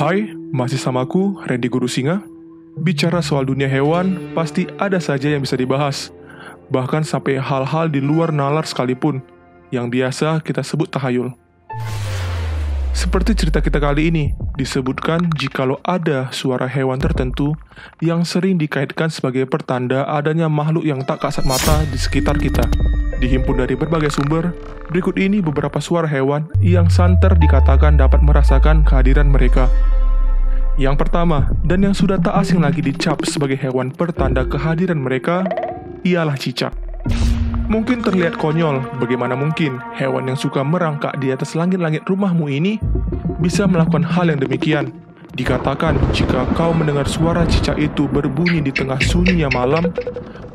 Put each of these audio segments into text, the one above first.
Hai, masih samaku, Randy Guru Singa. Bicara soal dunia hewan, pasti ada saja yang bisa dibahas. Bahkan sampai hal-hal di luar nalar sekalipun, yang biasa kita sebut tahayul. Seperti cerita kita kali ini, disebutkan jikalau ada suara hewan tertentu yang sering dikaitkan sebagai pertanda adanya makhluk yang tak kasat mata di sekitar kita. Dihimpun dari berbagai sumber, berikut ini beberapa suara hewan yang santer dikatakan dapat merasakan kehadiran mereka. Yang pertama, dan yang sudah tak asing lagi dicap sebagai hewan pertanda kehadiran mereka, ialah cicak. Mungkin terlihat konyol, bagaimana mungkin hewan yang suka merangkak di atas langit-langit rumahmu ini bisa melakukan hal yang demikian. Dikatakan jika kau mendengar suara cicak itu berbunyi di tengah sunyinya malam,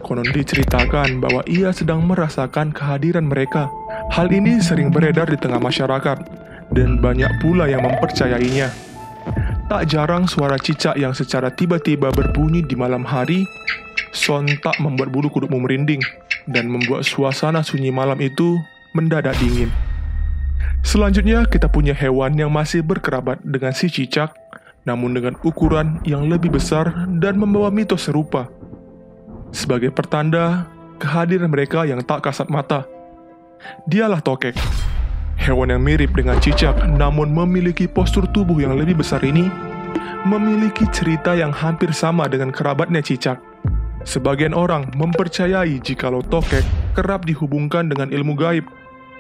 konon diceritakan bahwa ia sedang merasakan kehadiran mereka. Hal ini sering beredar di tengah masyarakat, dan banyak pula yang mempercayainya. Tak jarang suara cicak yang secara tiba-tiba berbunyi di malam hari sontak membuat bulu kudukmu merinding dan membuat suasana sunyi malam itu mendadak dingin. Selanjutnya kita punya hewan yang masih berkerabat dengan si cicak, namun dengan ukuran yang lebih besar dan membawa mitos serupa. Sebagai pertanda kehadiran mereka yang tak kasat mata, dialah tokek. Hewan yang mirip dengan cicak namun memiliki postur tubuh yang lebih besar ini memiliki cerita yang hampir sama dengan kerabatnya cicak. Sebagian orang mempercayai jikalau tokek kerap dihubungkan dengan ilmu gaib.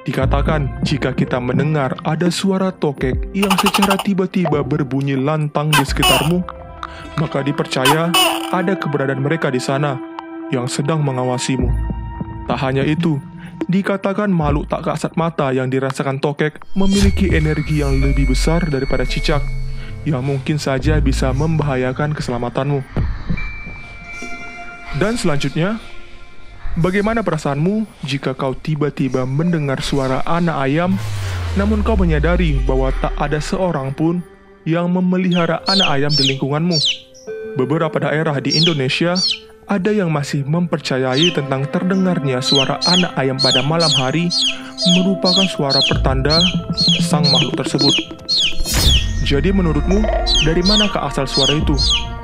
Dikatakan jika kita mendengar ada suara tokek yang secara tiba-tiba berbunyi lantang di sekitarmu, maka dipercaya ada keberadaan mereka di sana yang sedang mengawasimu. Tak hanya itu, dikatakan makhluk tak kasat mata yang dirasakan tokek memiliki energi yang lebih besar daripada cicak, yang mungkin saja bisa membahayakan keselamatanmu. Dan selanjutnya, bagaimana perasaanmu jika kau tiba-tiba mendengar suara anak ayam, namun kau menyadari bahwa tak ada seorang pun yang memelihara anak ayam di lingkunganmu? Beberapa daerah di Indonesia ada yang masih mempercayai tentang terdengarnya suara anak ayam pada malam hari merupakan suara pertanda sang makhluk tersebut. Jadi menurutmu, dari manakah asal suara itu?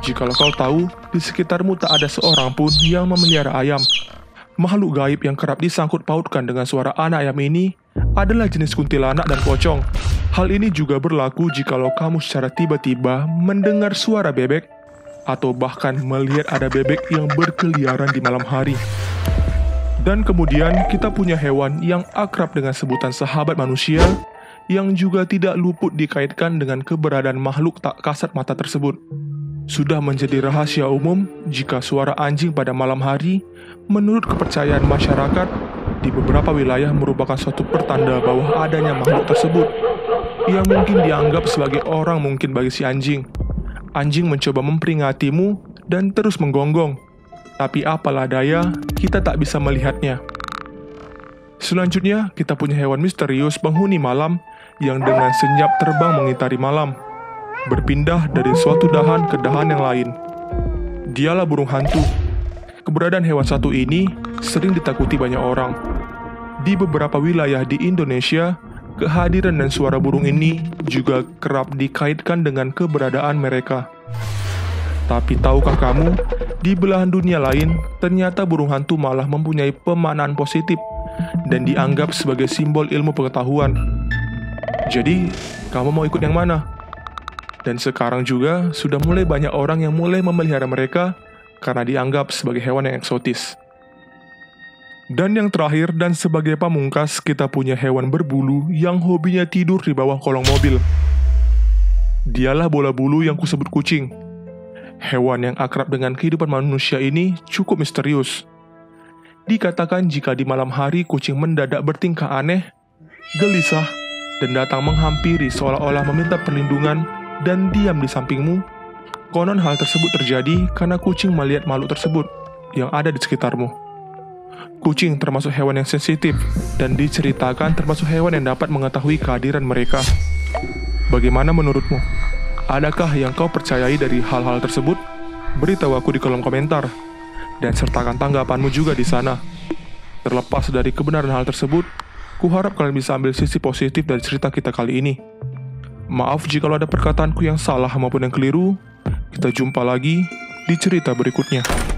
Jikalau kau tahu, di sekitarmu tak ada seorang pun yang memelihara ayam. Makhluk gaib yang kerap disangkut pautkan dengan suara anak ayam ini adalah jenis kuntilanak dan pocong. Hal ini juga berlaku jikalau kamu secara tiba-tiba mendengar suara bebek, atau bahkan melihat ada bebek yang berkeliaran di malam hari. Dan kemudian kita punya hewan yang akrab dengan sebutan sahabat manusia, yang juga tidak luput dikaitkan dengan keberadaan makhluk tak kasat mata tersebut. Sudah menjadi rahasia umum jika suara anjing pada malam hari, menurut kepercayaan masyarakat, di beberapa wilayah merupakan suatu pertanda bahwa adanya makhluk tersebut, yang mungkin dianggap sebagai orang mungkin bagi si anjing. Anjing mencoba memperingatimu dan terus menggonggong, tapi apalah daya, kita tak bisa melihatnya. Selanjutnya, kita punya hewan misterius penghuni malam yang dengan senyap terbang mengitari malam, berpindah dari suatu dahan ke dahan yang lain. Dialah burung hantu. Keberadaan hewan satu ini sering ditakuti banyak orang. Di beberapa wilayah di Indonesia, kehadiran dan suara burung ini juga kerap dikaitkan dengan keberadaan mereka. Tapi tahukah kamu, di belahan dunia lain, ternyata burung hantu malah mempunyai pemaknaan positif dan dianggap sebagai simbol ilmu pengetahuan. Jadi, kamu mau ikut yang mana? Dan sekarang juga sudah mulai banyak orang yang mulai memelihara mereka karena dianggap sebagai hewan yang eksotis. Dan yang terakhir dan sebagai pamungkas, kita punya hewan berbulu yang hobinya tidur di bawah kolong mobil. Dialah bola bulu yang kusebut kucing. Hewan yang akrab dengan kehidupan manusia ini cukup misterius. Dikatakan jika di malam hari kucing mendadak bertingkah aneh, gelisah, dan datang menghampiri seolah-olah meminta perlindungan dan diam di sampingmu, konon hal tersebut terjadi karena kucing melihat makhluk tersebut yang ada di sekitarmu. Kucing termasuk hewan yang sensitif dan diceritakan termasuk hewan yang dapat mengetahui kehadiran mereka. Bagaimana menurutmu? Adakah yang kau percayai dari hal-hal tersebut? Beritahu aku di kolom komentar dan sertakan tanggapanmu juga di sana. Terlepas dari kebenaran hal tersebut, kuharap kalian bisa ambil sisi positif dari cerita kita kali ini. Maaf jika ada perkataanku yang salah maupun yang keliru. Kita jumpa lagi di cerita berikutnya.